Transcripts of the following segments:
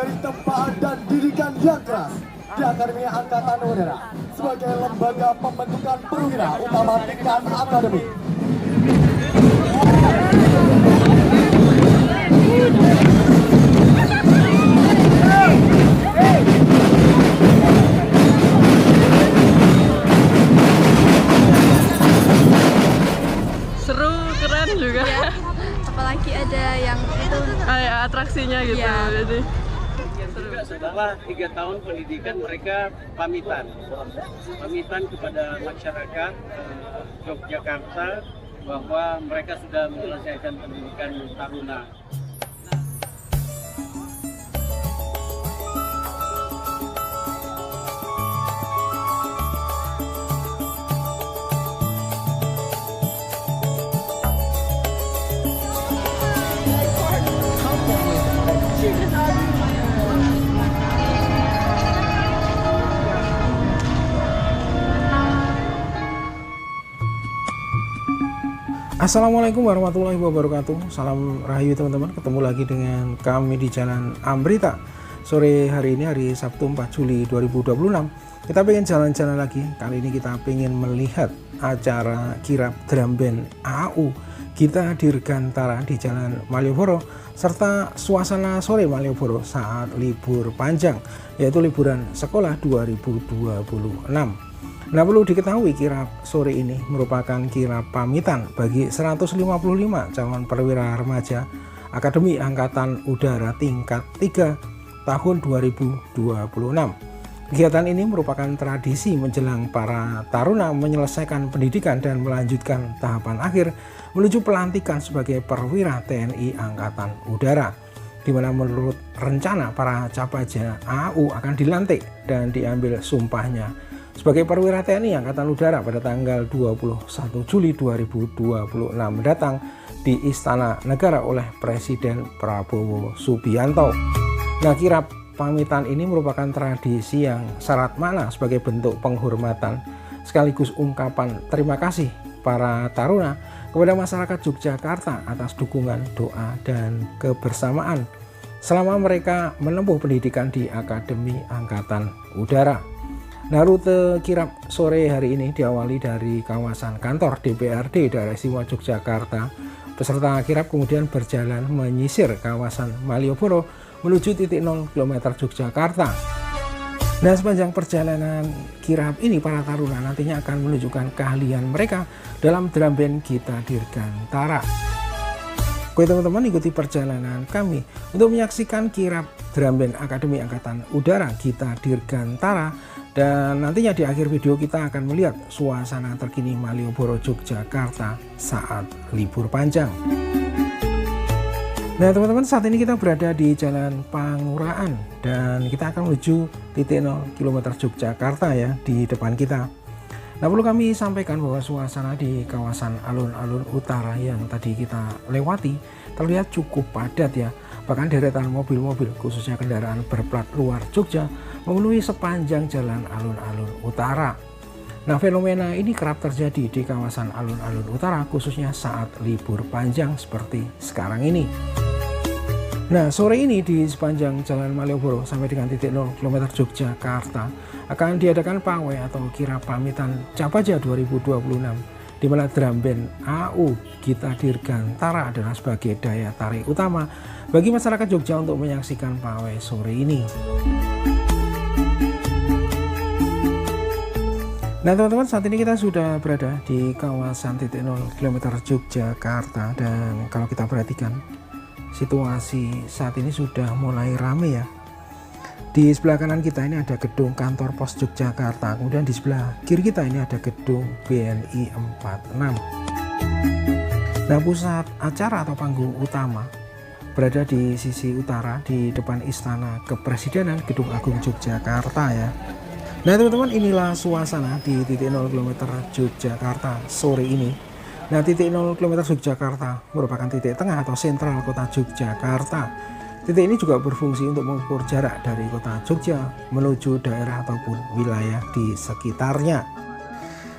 dari tempat dan didikan yang keras di Akademi Angkatan Udara sebagai lembaga pembentukan perwira utama tingkat akademi. Seru, keren juga. Ya, apalagi ada yang itu Atraksinya gitu. Iya. Jadi setelah 3 tahun pendidikan mereka pamitan kepada masyarakat Yogyakarta bahwa mereka sudah menyelesaikan pendidikan taruna. Assalamualaikum warahmatullahi wabarakatuh. Salam rahayu teman-teman. Ketemu lagi dengan kami di Jalan Amrita. Sore hari ini hari Sabtu 4 Juli 2026. Kita pengen jalan-jalan lagi. Kali ini kita pengen melihat acara kirap drum band AAU Gita Dirgantara di Jalan Malioboro, serta suasana sore Malioboro saat libur panjang, yaitu liburan sekolah 2026. Nah, perlu diketahui kirap sore ini merupakan kirap pamitan bagi 155 calon perwira remaja Akademi Angkatan Udara tingkat 3 tahun 2026. Kegiatan ini merupakan tradisi menjelang para taruna menyelesaikan pendidikan dan melanjutkan tahapan akhir menuju pelantikan sebagai perwira TNI Angkatan Udara, di mana menurut rencana para capaja AAU akan dilantik dan diambil sumpahnya sebagai perwira TNI Angkatan Udara pada tanggal 21 Juli 2026 mendatang di Istana Negara oleh Presiden Prabowo Subianto. Nah, kirap pamitan ini merupakan tradisi yang syarat makna sebagai bentuk penghormatan sekaligus ungkapan terima kasih para taruna kepada masyarakat Yogyakarta atas dukungan, doa, dan kebersamaan selama mereka menempuh pendidikan di Akademi Angkatan Udara. Nah, rute kirap sore hari ini diawali dari kawasan kantor DPRD Daerah Istimewa Yogyakarta. Peserta kirap kemudian berjalan menyisir kawasan Malioboro menuju titik 0 km Yogyakarta. Nah, sepanjang perjalanan kirap ini para taruna nantinya akan menunjukkan keahlian mereka dalam drum band Gita Dirgantara. Oke teman-teman, ikuti perjalanan kami untuk menyaksikan kirap drum band Akademi Angkatan Udara Gita Dirgantara, dan nantinya di akhir video kita akan melihat suasana terkini Malioboro Yogyakarta saat libur panjang. Nah teman-teman, saat ini kita berada di Jalan Pangurahan dan kita akan menuju titik 0 km Yogyakarta ya di depan kita. Nah, perlu kami sampaikan bahwa suasana di kawasan alun-alun utara yang tadi kita lewati terlihat cukup padat ya. Bahkan deretan mobil-mobil khususnya kendaraan berplat luar Jogja memenuhi sepanjang jalan alun-alun utara. Nah, fenomena ini kerap terjadi di kawasan alun-alun utara khususnya saat libur panjang seperti sekarang ini. Nah, sore ini di sepanjang Jalan Malioboro sampai dengan titik 0 km Yogyakarta akan diadakan pawai atau kirap pamitan Capaja 2026, di mana drum band AAU Gita Dirgantara adalah sebagai daya tarik utama bagi masyarakat Jogja untuk menyaksikan pawai sore ini. Nah teman-teman, saat ini kita sudah berada di kawasan titik 0 km Yogyakarta, dan kalau kita perhatikan situasi saat ini sudah mulai ramai ya. Di sebelah kanan kita ini ada gedung kantor pos Yogyakarta, kemudian di sebelah kiri kita ini ada gedung BNI 46. Nah, pusat acara atau panggung utama berada di sisi utara di depan Istana Kepresidenan Gedung Agung Yogyakarta ya. Nah teman-teman, inilah suasana di titik 0 km Yogyakarta sore ini. Nah, titik 0 km Yogyakarta merupakan titik tengah atau sentral kota Yogyakarta. Titik ini juga berfungsi untuk mengukur jarak dari kota Jogja menuju daerah ataupun wilayah di sekitarnya.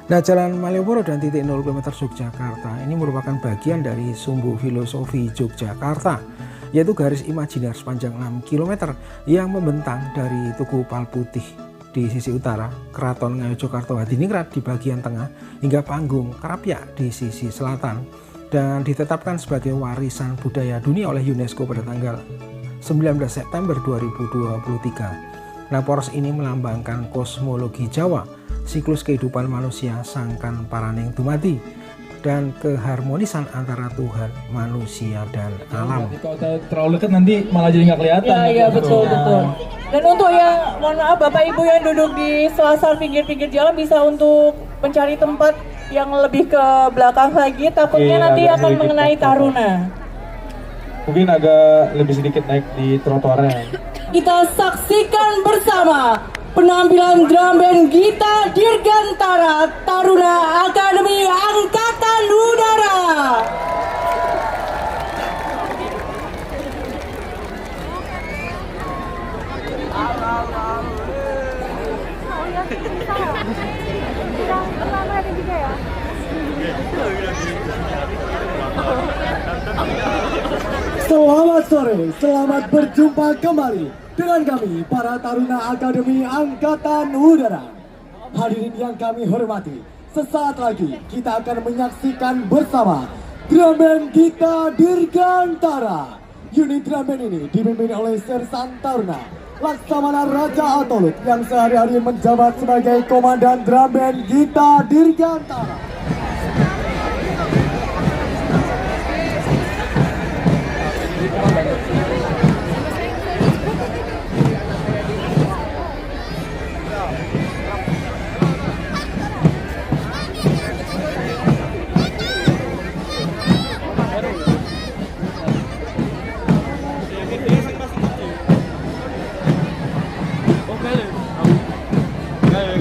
Nah, Jalan Malioboro dan titik 0 km Yogyakarta ini merupakan bagian dari sumbu filosofi Yogyakarta, yaitu garis imajiner sepanjang 6 km yang membentang dari Tugu Palputih di sisi utara, Keraton Ngayogyakarta Hadiningrat di bagian tengah, hingga Panggung Krapyak di sisi selatan, dan ditetapkan sebagai warisan budaya dunia oleh UNESCO pada tanggal 19 September 2023. Nah, poros ini melambangkan kosmologi Jawa, siklus kehidupan manusia sangkan paraning dumadi, dan keharmonisan antara Tuhan, manusia, dan alam. Kalau terlalu dekat nanti malah jadi nggak kelihatan. Iya betul. Dan untuk yang, mohon maaf Bapak Ibu yang duduk di selasar pinggir-pinggir jalan bisa untuk mencari tempat yang lebih ke belakang lagi, takutnya nanti akan mengenai taruna. Mungkin agak lebih sedikit naik di trotoarnya. Kita saksikan bersama penampilan drum band Gita Dirgantara Taruna Akademi Angkatan Udara. Selamat sore, selamat berjumpa kembali dengan kami para Taruna Akademi Angkatan Udara. Hadirin yang kami hormati, sesaat lagi kita akan menyaksikan bersama drum band Gita Dirgantara. Unit drum band ini dipimpin oleh Sersan Taruna Laksamana Raja Atolut yang sehari-hari menjabat sebagai Komandan drum band Gita Dirgantara.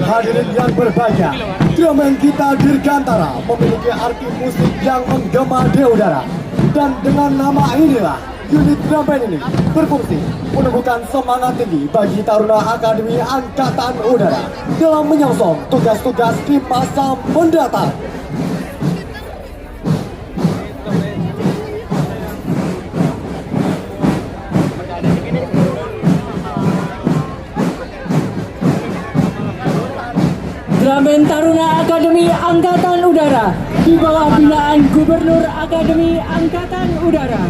Hadirin yang berbahagia, drum band Gita Dirgantara memiliki arti musik yang menggema di udara. Dan dengan nama inilah, unit drum band ini berfungsi menumbuhkan semangat tinggi bagi Taruna Akademi Angkatan Udara dalam menyongsong tugas-tugas di masa mendatang. Drum band Taruna Akademi Angkatan Udara di bawah binaan Gubernur Akademi Angkatan Udara.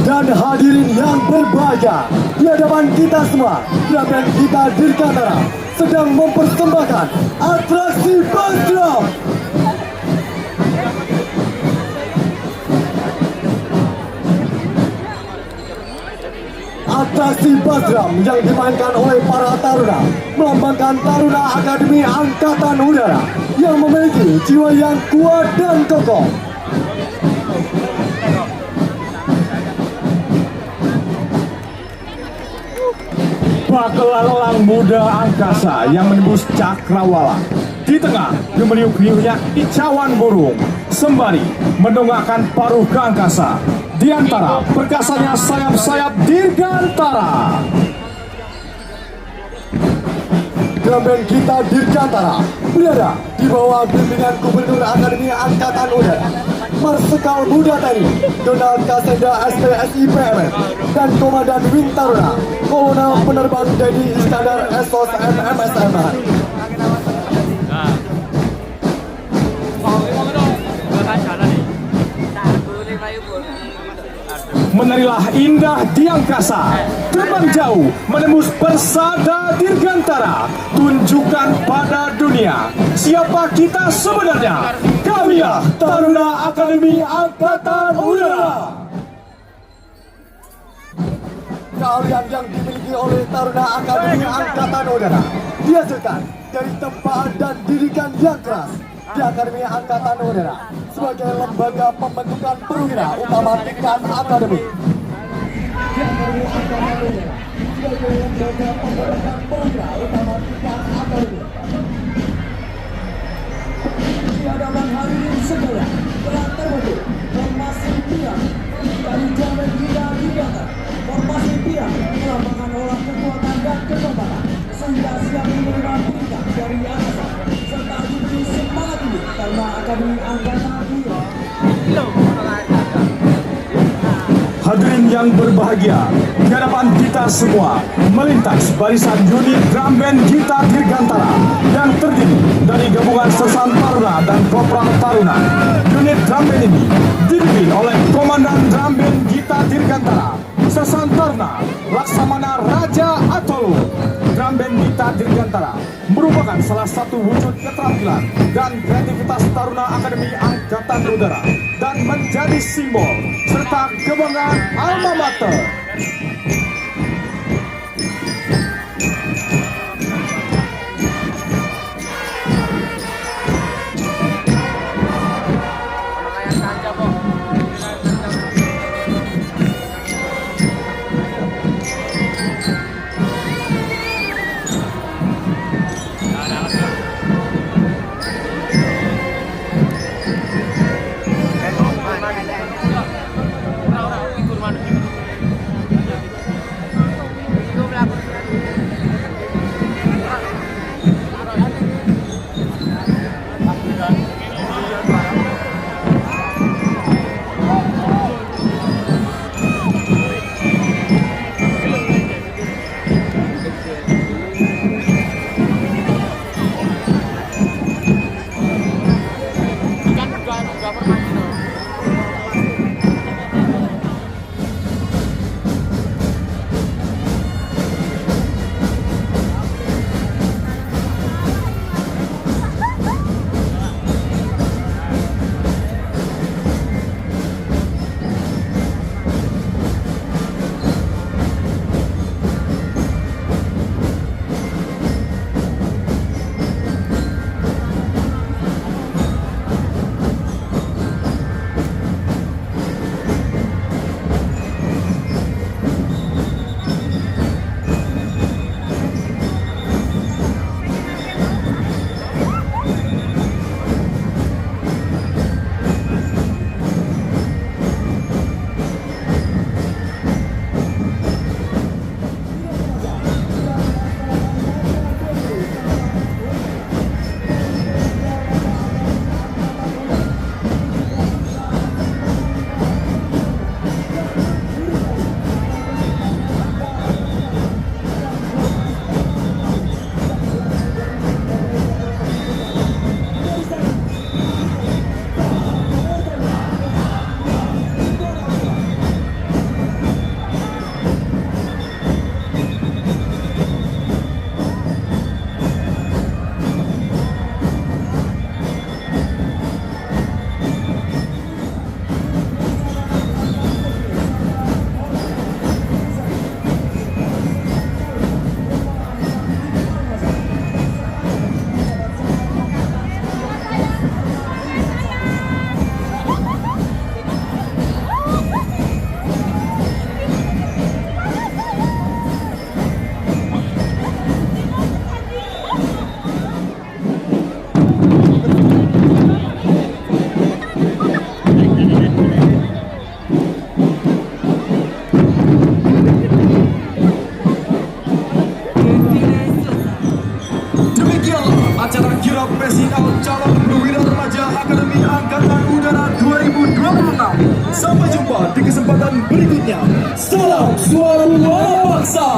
Dan hadirin yang berbahagia, di hadapan kita semua, drum band Gita Dirgantara sedang mempersembahkan atraksi bass drum. Atraksi bass drum yang dimainkan oleh para taruna melambangkan Taruna Akademi Angkatan Udara yang memiliki jiwa yang kuat dan kokoh. Elang muda angkasa yang menembus cakrawala. Di tengah gemeriuk-riuhnya kicauan burung sembari mendongakkan paruh ke angkasa. Di antara perkasanya sayap-sayap Dirgantara. Drum band Gita Dirgantara berada di bawah bimbingan Gubernur Akademi Angkatan Udara, Marsikal Muda TNI Donald Kasenda SPSI PMM, dan Komandan Wing Taruna Kolonel Penerbang Dedi Iskandar SOS MMSM. Menarilah indah di angkasa, terbang jauh menembus persada Dirgantara. Tunjukkan pada dunia siapa kita sebenarnya. Kamilah Taruna Akademi Angkatan Udara. Keahlian yang dimiliki oleh Taruna Akademi Angkatan Udara dihasilkan dari tempaan dan didikan yang keras di Akademi Angkatan Udara sebagai lembaga pembentukan perwira utama tingkat akademi. Akademi Angkatan Udara sebagai lembaga pembentukan perwira utama tingkat akademi segala telah terbentuk formasi tiang dari Dramben Gita Dirgantara. Formasi tiang melambangkan olah kekuatan dan kekompakan sehingga siap menerima perintah dari atasan serta diberi semangat tinggi karena Akademi Angkatan Udara. Hadirin yang berbahagia, di hadapan kita semua melintas barisan unit drum band Gita Dirgantara yang terdiri dari gabungan Sersan Taruna dan Kopral Taruna. Unit drum band ini dipimpin oleh Komandan Drum Band Gita Dirgantara, Sersan Taruna Laksamana Raja Atolo. Drum band Gita Dirgantara merupakan salah satu wujud keterampilan dan kreativitas Taruna Akademi Angkatan Udara dan menjadi simbol serta kebanggaan alma mater. Acara kirap Presiden calon perwira remaja Akademi Angkatan Udara 2026. Sampai jumpa di kesempatan berikutnya. Salam suara bangsa.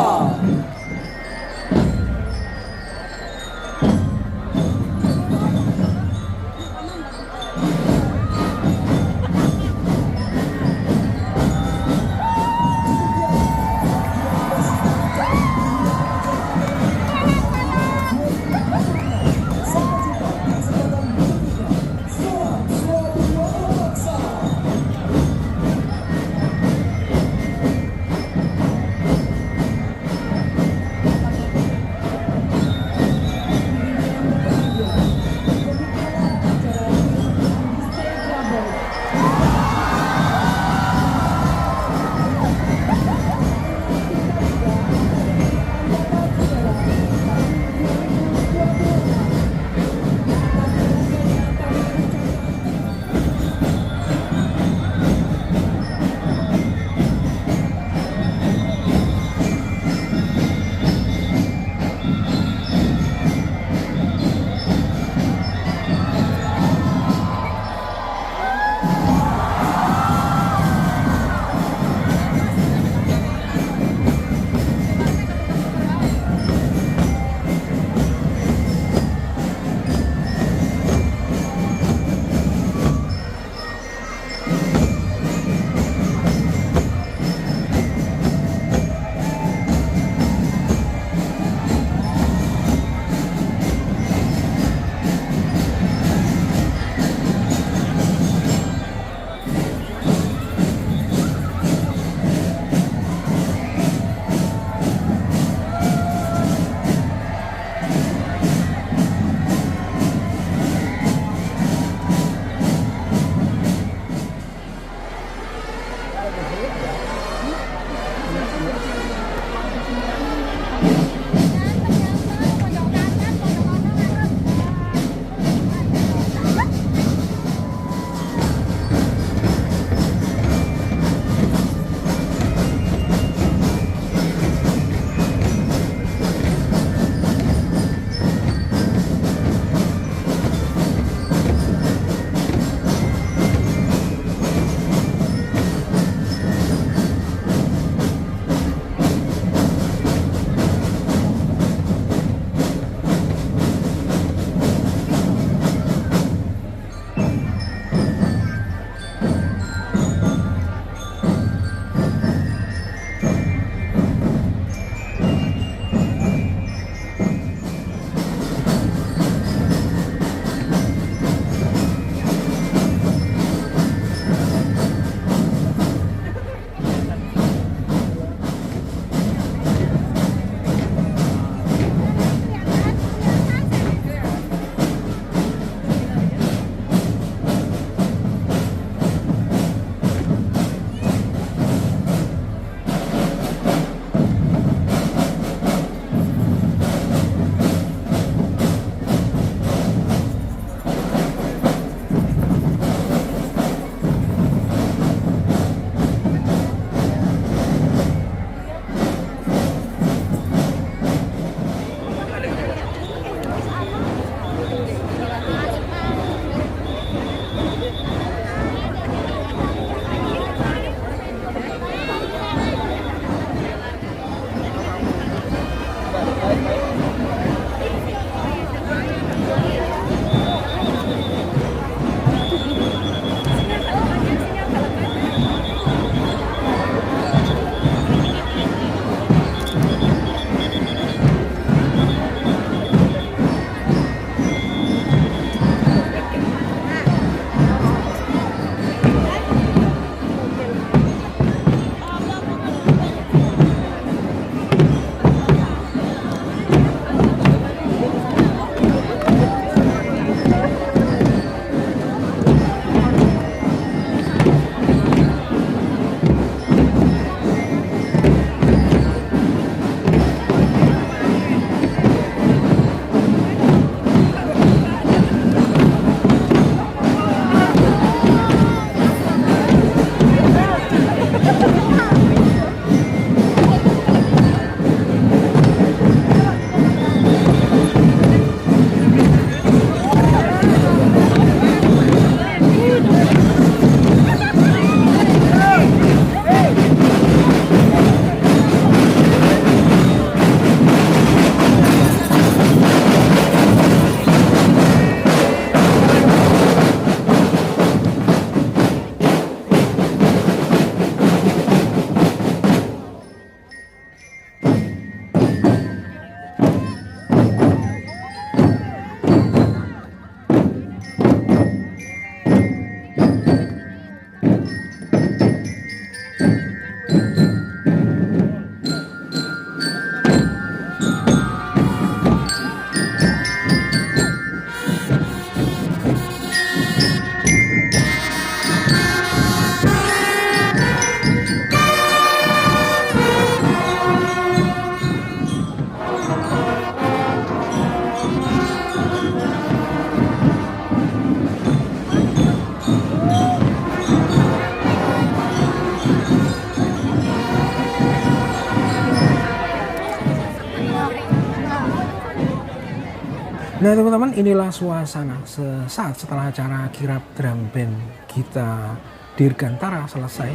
Nah teman-teman, inilah suasana sesaat setelah acara kirap drum band Gita Dirgantara selesai.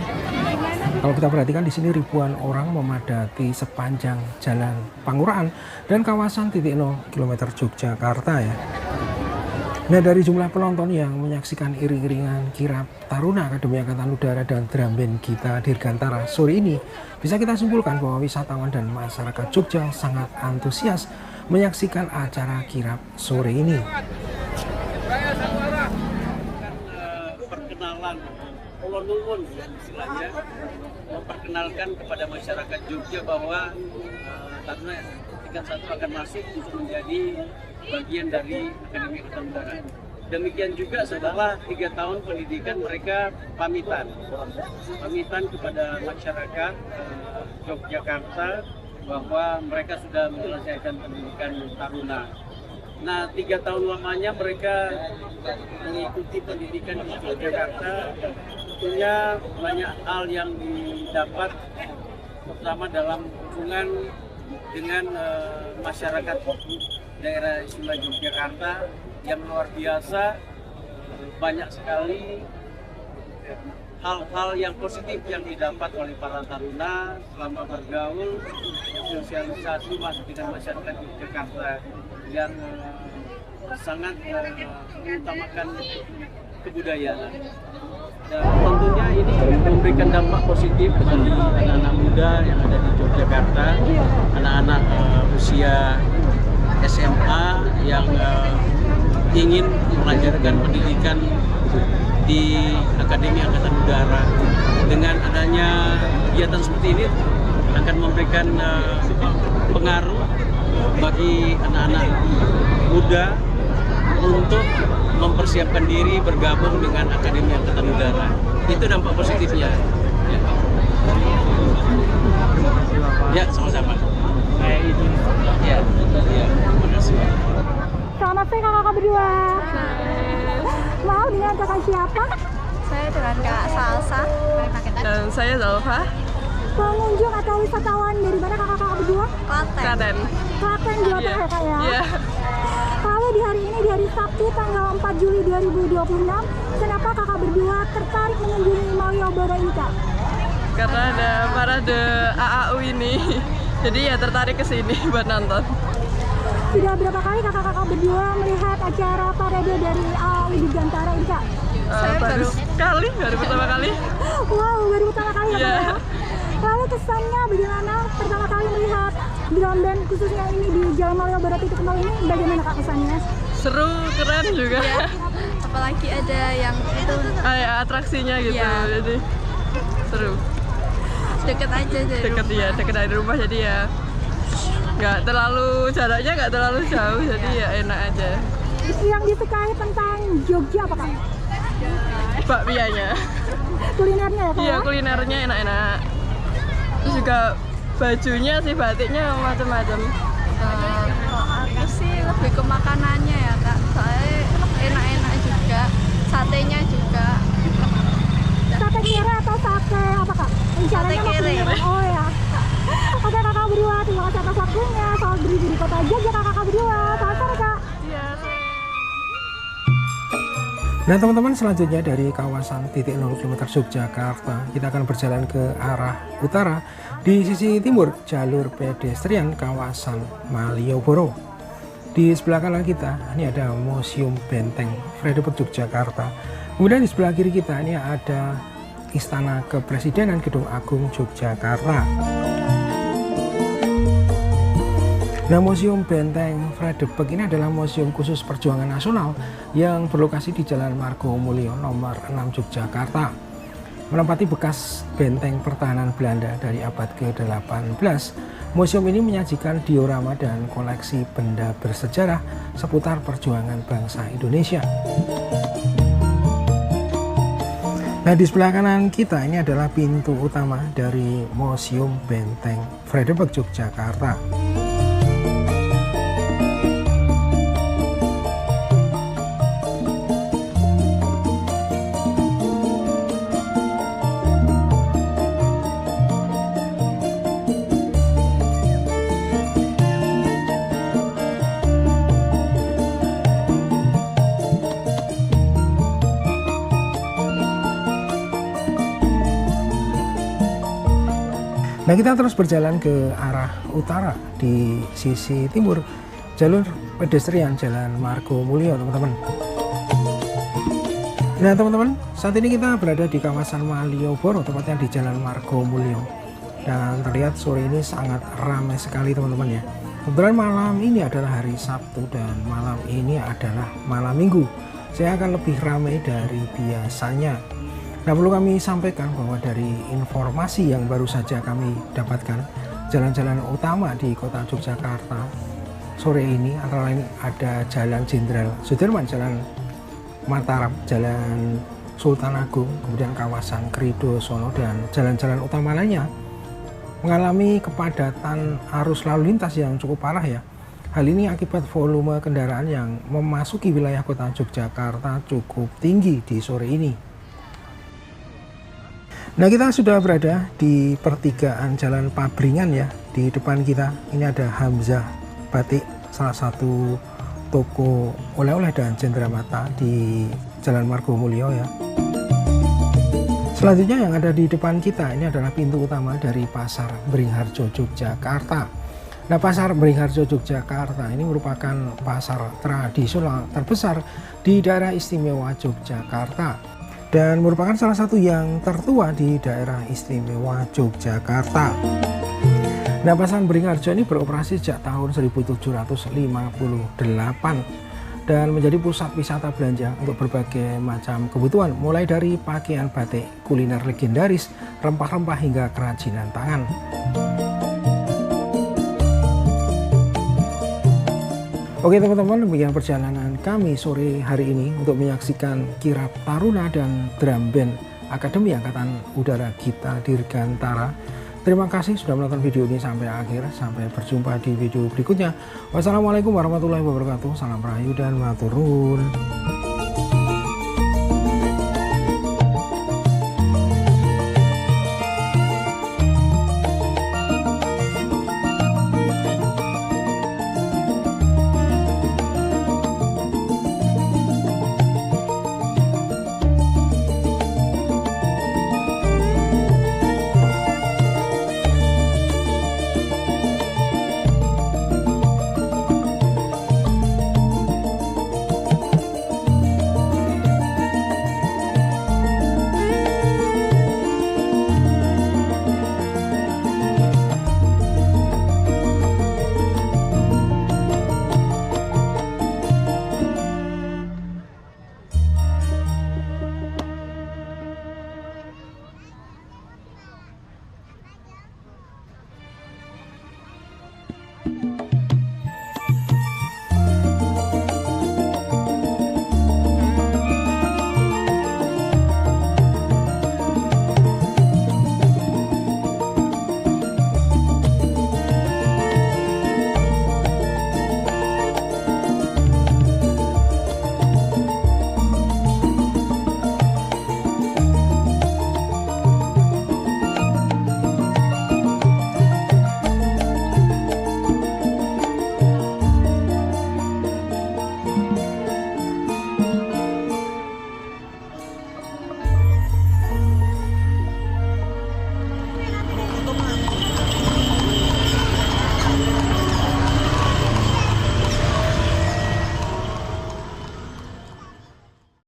Kalau kita perhatikan di sini ribuan orang memadati sepanjang jalan Pangurahan dan kawasan titik 0 km Yogyakarta ya. Nah dari jumlah penonton yang menyaksikan iring-iringan kirap Taruna Akademi Angkatan Udara dan drum band Gita Dirgantara sore ini, bisa kita simpulkan bahwa wisatawan dan masyarakat Jogja sangat antusias menyaksikan acara kirap sore ini. Perkenalan ulun-ulun istilahnya, memperkenalkan kepada masyarakat Jogja bahwa Taruna tingkat 1 akan masuk untuk menjadi bagian dari Akademi Angkatan Udara. Demikian juga setelah 3 tahun pendidikan mereka pamitan kepada masyarakat Yogyakarta bahwa mereka sudah menyelesaikan pendidikan Taruna. Nah, 3 tahun lamanya mereka mengikuti pendidikan di Yogyakarta. Tentunya banyak hal yang didapat, terutama dalam hubungan dengan masyarakat daerah istimewa Yogyakarta yang luar biasa. Banyak sekali hal-hal yang positif yang didapat oleh para taruna selama bergaul, sosialisasi dengan masyarakat Yogyakarta yang sangat mengutamakan kebudayaan. Dan tentunya ini memberikan dampak positif bagi anak-anak muda yang ada di Yogyakarta, anak-anak usia SMA yang ingin melanjutkan pendidikan di Akademi Angkatan Udara. Dengan adanya kegiatan seperti ini akan memberikan pengaruh bagi anak-anak muda untuk mempersiapkan diri bergabung dengan Akademi Angkatan Udara. Itu dampak positifnya. Ya, sama-sama. Ya, terima kasih. Selamat sore kakak berdua. Mau dengan kakak siapa? Saya dengan Kak Salsa. Dan saya Zalfa. Pengunjung atau wisatawan dari mana kakak berdua? Klaten. Klaten, Jawa Tengah ya kak ya? Iya. Lalu di hari ini, di hari Sabtu tanggal 4 Juli 2026, kenapa kakak berdua tertarik mengunjungi Malioboro ini kak? Karena ada parade AAU ini. Jadi ya tertarik ke sini buat nonton. Sudah berapa kali kakak-kakak berdua melihat acara parade dari AAU Dirgantara ini kak? Baru pertama kali. Wow, baru pertama kali ya kak ya? Lalu kesannya bagaimana pertama kali melihat drum band khususnya ini di Jalan Malioboro titik 0 ini, bagaimana kak kesannya? Seru, keren juga. Ya, apalagi ada yang itu Kayak atraksinya gitu. Iya. Jadi seru. deket aja dari Deket rumah. ya, deket dari rumah jadi ya jaraknya nggak terlalu jauh, jadi ya enak aja. Yang disukai tentang Jogja apa kak? Bakpianya. Kulinernya ya kak? Iya, ya? kulinernya enak-enak. Terus juga bajunya sih, batiknya macam-macam. Kalau aku sih lebih ke makanannya ya kak, soalnya enak-enak juga, satenya juga. Sate kere atau sate apa kak? Rencananya mau kere. kuliner. Oh ya. Oke kakak berdua, terima kasih atas waktunya. Selamat berdiri di kota Jogja kakak berdua. Selamat sore kak. Nah teman-teman, selanjutnya dari kawasan titik 0 km Yogyakarta, kita akan berjalan ke arah utara. Di sisi timur jalur pedestrian kawasan Malioboro. Di sebelah kanan kita ini ada Museum Benteng Fredebeg Yogyakarta. Kemudian di sebelah kiri kita ini ada Istana Kepresidenan Gedung Agung Yogyakarta. Nah, Museum Benteng Fredebeg ini adalah museum khusus perjuangan nasional yang berlokasi di Jalan Margomulyo nomor 6 Yogyakarta. Menempati bekas benteng pertahanan Belanda dari abad ke-18, museum ini menyajikan diorama dan koleksi benda bersejarah seputar perjuangan bangsa Indonesia. Nah, di sebelah kanan kita ini adalah pintu utama dari Museum Benteng Fredebeg Yogyakarta. Nah, kita terus berjalan ke arah utara. Di sisi timur jalur pedestrian Jalan Margo Mulyo, teman-teman. Nah, teman-teman, saat ini kita berada di kawasan Malioboro, tepatnya di Jalan Margo Mulyo. Dan terlihat sore ini sangat ramai sekali, teman-teman ya. Kebetulan malam ini adalah hari Sabtu dan malam ini adalah malam Minggu. Saya akan lebih ramai dari biasanya. Nah, perlu kami sampaikan bahwa dari informasi yang baru saja kami dapatkan, jalan-jalan utama di kota Yogyakarta sore ini antara lain ada Jalan Jenderal Sudirman, Jalan Mataram, Jalan Sultan Agung, kemudian kawasan Krido Solo, dan jalan-jalan utama lainnya mengalami kepadatan arus lalu lintas yang cukup parah ya. Hal ini akibat volume kendaraan yang memasuki wilayah kota Yogyakarta cukup tinggi di sore ini. Nah, kita sudah berada di pertigaan Jalan Pabringan ya. Di depan kita ini ada Hamzah Batik, salah satu toko oleh-oleh dan cenderamata di Jalan Margo Mulyo ya. Selanjutnya yang ada di depan kita ini adalah pintu utama dari Pasar Beringharjo Yogyakarta. Nah, Pasar Beringharjo Yogyakarta ini merupakan pasar tradisional terbesar di daerah istimewa Yogyakarta dan merupakan salah satu yang tertua di daerah istimewa Yogyakarta. Nah, Pasar Beringharjo ini beroperasi sejak tahun 1758 dan menjadi pusat wisata belanja untuk berbagai macam kebutuhan, mulai dari pakaian batik, kuliner legendaris, rempah-rempah hingga kerajinan tangan. Oke teman-teman, demikian perjalanan kami sore hari ini untuk menyaksikan kirap taruna dan drum band Akademi Angkatan Udara Gita Dirgantara. Terima kasih sudah menonton video ini sampai akhir. Sampai berjumpa di video berikutnya. Wassalamualaikum warahmatullahi wabarakatuh. Salam rahayu dan matur nuwun.